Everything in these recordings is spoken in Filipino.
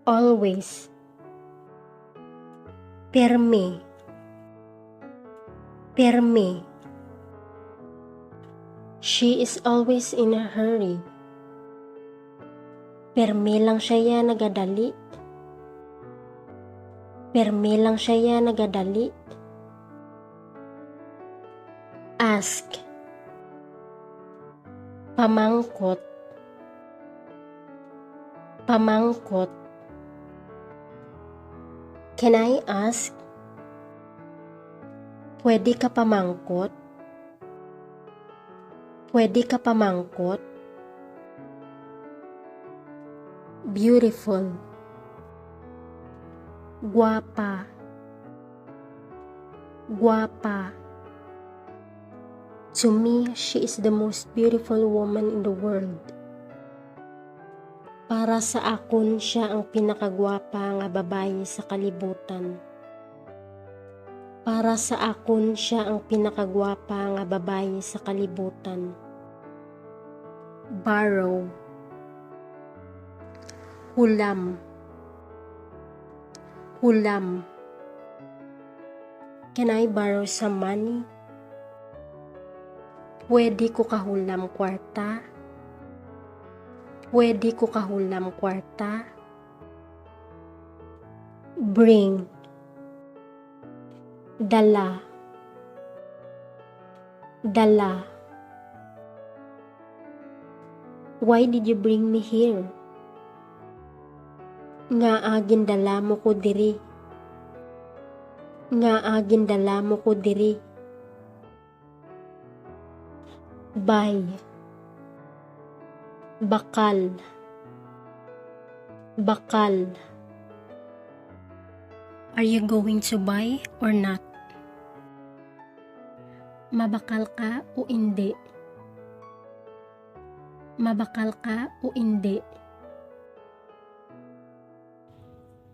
always, perme, perme. She is always in a hurry. Perme lang siya ya nagadali. Perme lang siya ya nagadali. Ask, pamangkot, pamangkot. Can I ask? Pwede ka pamangkot? Pwede ka pamangkot? Beautiful, guwapa, guwapa. To me, she is the most beautiful woman in the world. Para sa akon, siya ang pinakagwapa nga babae sa kalibutan. Para sa akon, siya ang pinakagwapa nga babae sa kalibutan. Borrow, hulam, hulam. Can I borrow some money? Pwede ko kahulam kwarta? Pwede ko kahulam kwarta? Bring, dala, dala. Why did you bring me here? Nga agin dala mo ko diri. Nga agin dala mo ko diri. Buy, bakal, bakal. Are you going to buy or not? Mabakal ka o hindi? Mabakal ka o hindi?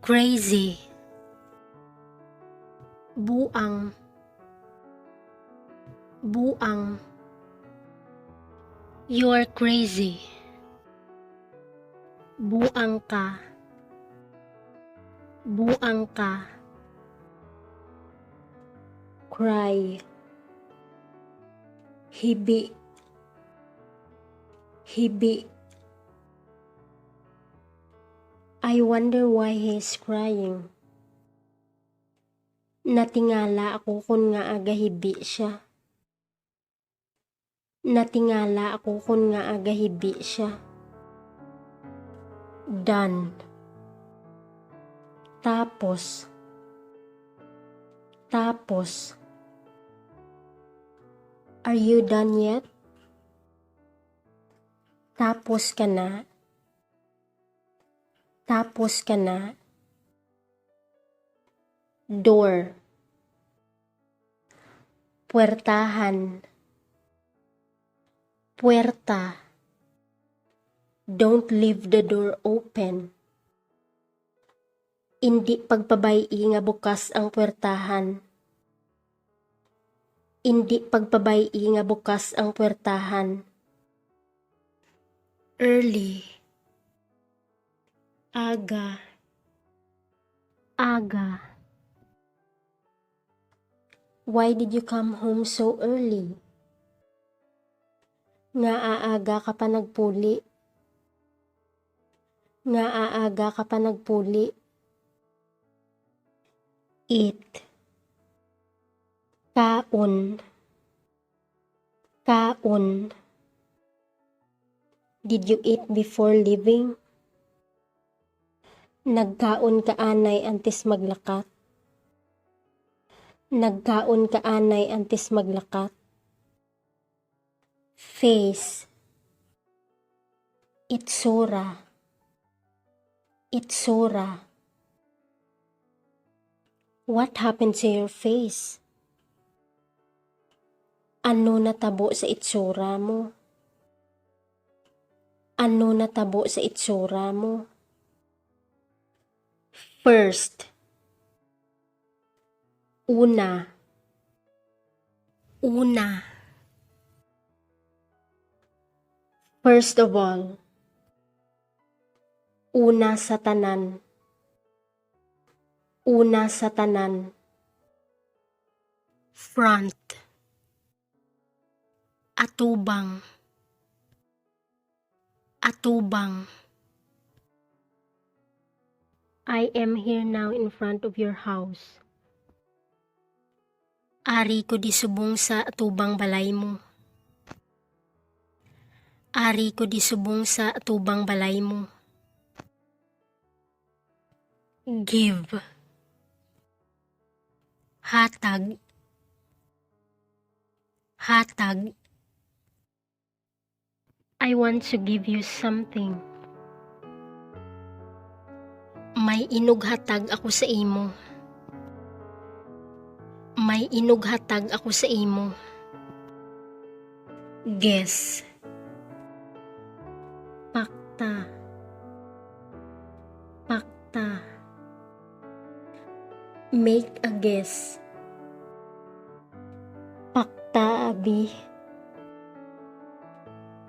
Crazy, buang, buang. You are crazy. Buang ka. Buang ka. Cry. Hibi. Hibi. I wonder why he is crying. Natingala ako kung nga agahibi siya. Natingala ako kung nga agahibi siya. Done. Tapos. Tapos. Are you done yet? Tapos ka na? Tapos ka na? Door. Puwertahan. Puerta. Don't leave the door open. Indi pagpabayi nga bukas ang puwertahan. Indi pagpabayi nga bukas ang puwertahan. Early. Aga. Aga. Why did you come home so early? Nga aaga ka pa nagpuli. Nga aaga ka pa nagpuli. Eat. Kaon. Kaon. Did you eat before leaving? Nagkaon ka anay antes maglakat. Nagkaon ka anay antes maglakat. Face. Itsura. Itsura. What happened to your face? Ano natabo sa itsura mo? Ano natabo sa itsura mo? First. Una. Una. First of all. Una sa tanan. Una sa tanan. Front. Atubang. Atubang. I am here now in front of your house. Ari ko di subong sa atubang balay mo. Ari ko di subong sa atubang balay mo. Give. Hatag. Hatag. I want to give you something. May inughatag ako sa imo. May inughatag ako sa imo. Guess. Pakta. Pakta. Make a guess. Pakta abi.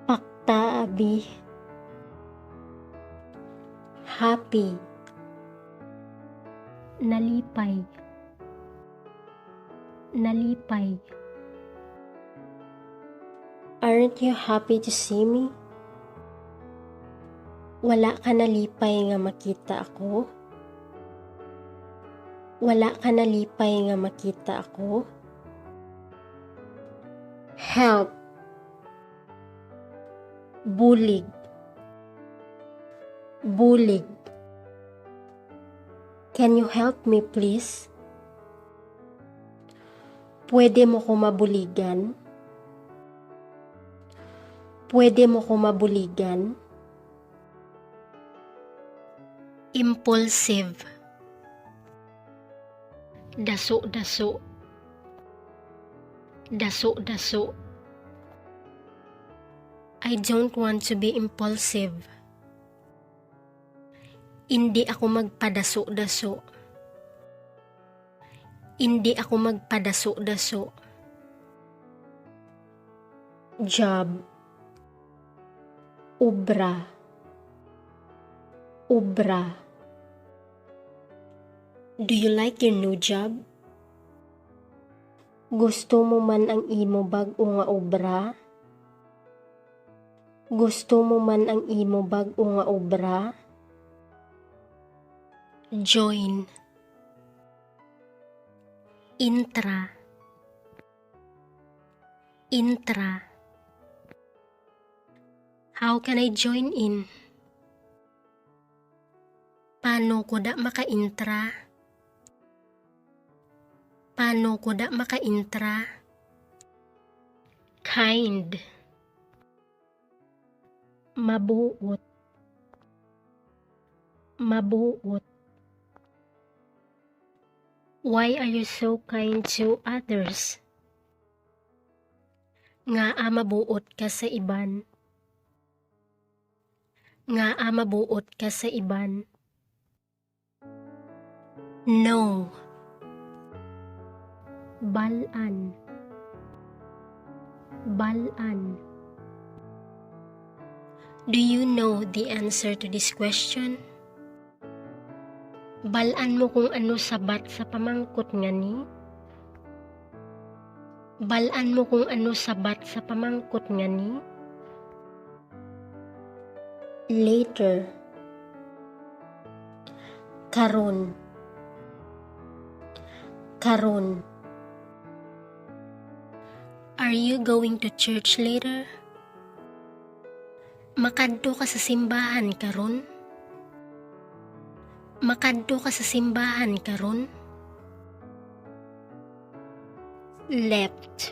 Pakta abi. Happy. Nalipay. Nalipay. Aren't you happy to see me? Wala ka nalipay nga makita ako? Wala ka nalipay nga makita ako? Help. Bulig. Bulig. Can you help me please? Pwede mo ko mabuligan? Pwede mo ko mabuligan? Impulsive. Daso-daso. Daso-daso. I don't want to be impulsive. Hindi ako magpadaso-daso. Hindi ako magpadaso-daso. Job. Ubra. Ubra. Do you like your new job? Gusto mo man ang imo bag-o nga obra? Gusto mo man ang imo bag-o nga obra? Join. Intra. Intra. How can I join in? Paano ko da maka-intra? Paano ko da maka-intra? Kind. Mabuot. Mabuot. Why are you so kind to others? Nga mabuot ka sa iban. Nga mabuot ka sa iban. No. Balan. Balan. Do you know the answer to this question? Balaan mo kung ano sabat sa pamangkot nga ni? Balaan mo kung ano sabat sa pamangkot nga ni? Later. Karon. Karon. Are you going to church later? Makadto ka sa simbahan karon? Makadto ka sa simbahan karon? Left.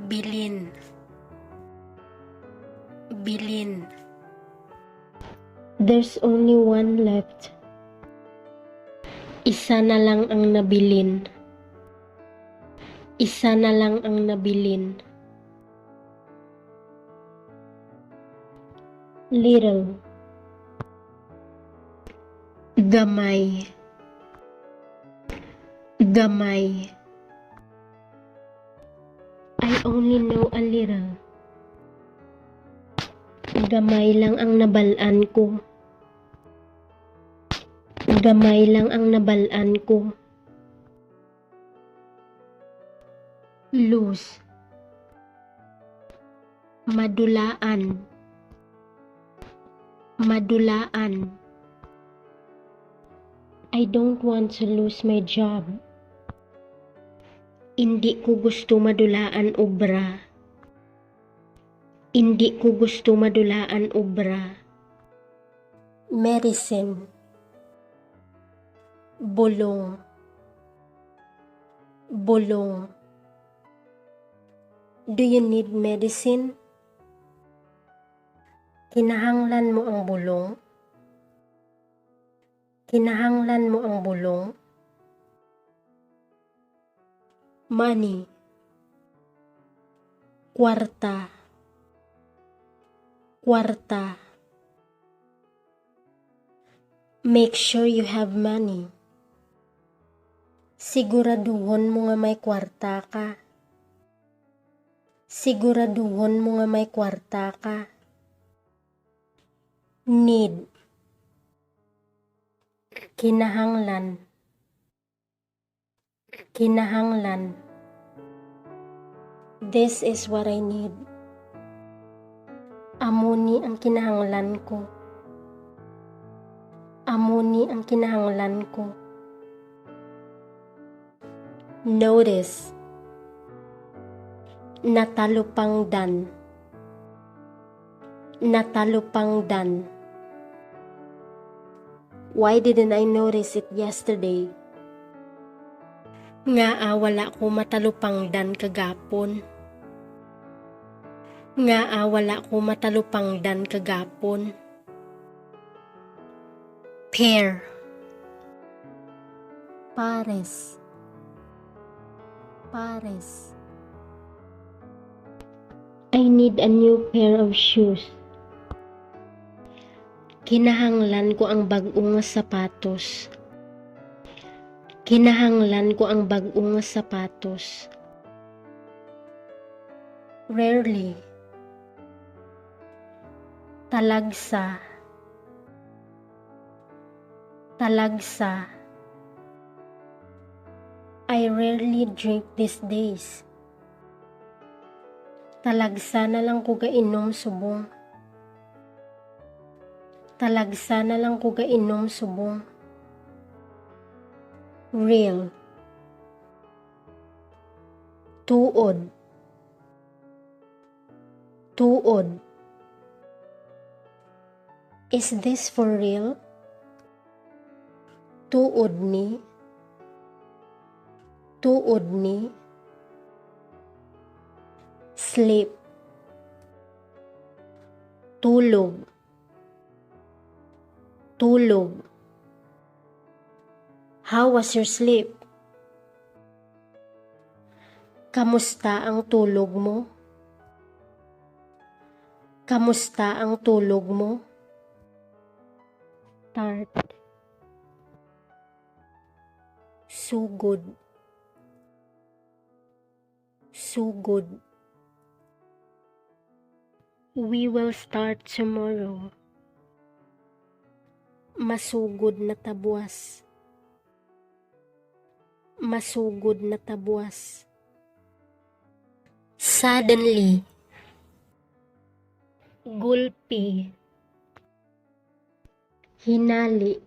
Bilin. Bilin. There's only one left. Isa na lang ang nabilin. Isa na lang ang nabilin. Little. Gamay. Gamay. I only know a little. Gamay lang ang nabalaan ko. Gamay lang ang nabalaan ko. Loose. Madulaan. Madulaan. I don't want to lose my job. Hindi ko gusto madulaan obra. Hindi ko gusto madulaan obra. Medicine. Bulong. Bulong. Do you need medicine? Kinahanglan mo ang bulong? Kinahanglan mo ang bulong? Money. Kwarta. Kwarta. Make sure you have money. Siguraduhon mo nga may kwarta ka. Siguraduhon mo nga may kwarta ka. Need. Kinahanglan. Kinahanglan. This is what I need. Amuni ang kinahanglan ko. Amuni ang kinahanglan ko. Notice. Natalupangdan. Natalupangdan. Why didn't I notice it yesterday? Nga wala ko matalupangdan kagapon. Nga wala ko matalupangdan kagapon. Pair. Pares. Pares. I need a new pair of shoes. Kinahanglan ko ang bag-ong sapatos. Kinahanglan ko ang bag-ong sapatos. Rarely. Talagsa. Talagsa. I rarely drink these days. Talagsa na lang ko gainom subong. Talagsa na lang ko gainom subong. Real. Tuod. Tuod. Is this for real? Tuod ni. Tuod ni. Sleep. Tulog. Tulog. How was your sleep? Kamusta ang tulog mo? Kamusta ang tulog mo? Start. Sugod. Sugod. We will start tomorrow. Masugod na tabuas. Masugod na tabuas. Suddenly. Gulpi. Hinali.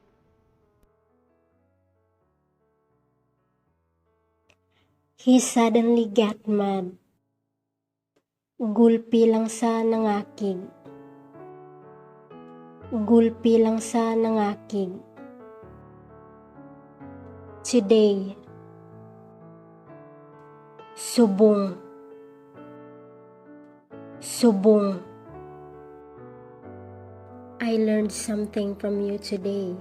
He suddenly got mad. Gulpi lang sa nangakig. Gulpi lang sa nangakig. Today. Subong. Subong. I learned something from you today.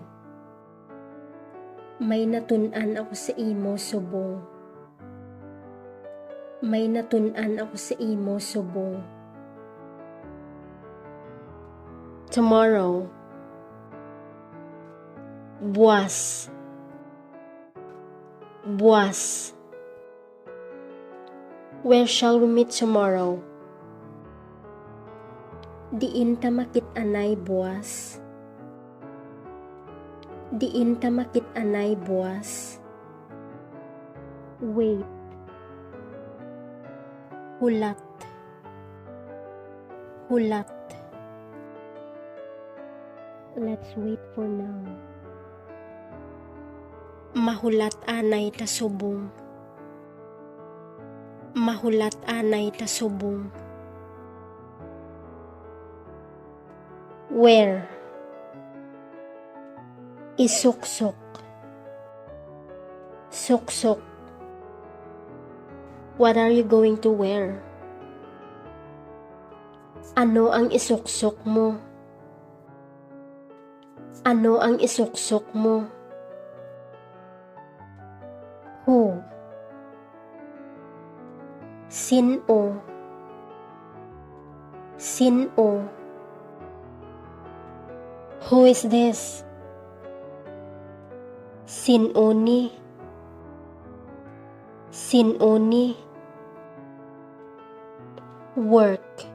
May natun-an ako sa imo subong. May natun-an ako sa imo subong. Tomorrow. Buwas. Buwas. Where shall we meet tomorrow? Diin ta makit-anay buwas. Diin ta makit-anay buwas. Wait. Hulat. Hulat. Let's wait for now. Mahulat anay ta subong. Mahulat anay ta subong. Where? Isuksok. Suksok. What are you going to wear? Ano ang isuksok mo? Ano ang isuksok mo? Who? Sino? Sino? Who is this? Sino ni? Sino ni? Work.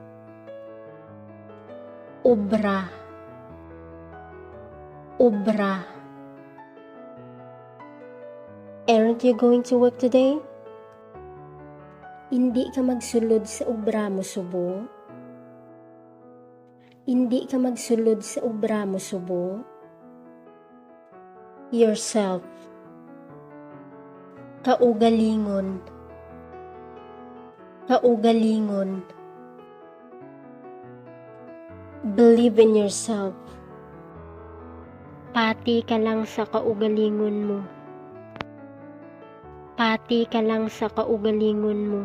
Obra. Obra. Aren't you going to work today? Hindi ka magsulod sa obra mo, subo. Hindi ka magsulod sa obra mo, subo. Yourself. Kaugalingon. Kaugalingon. Believe in yourself. Pati ka lang sa kaugalingon mo. Pati ka lang sa kaugalingon mo.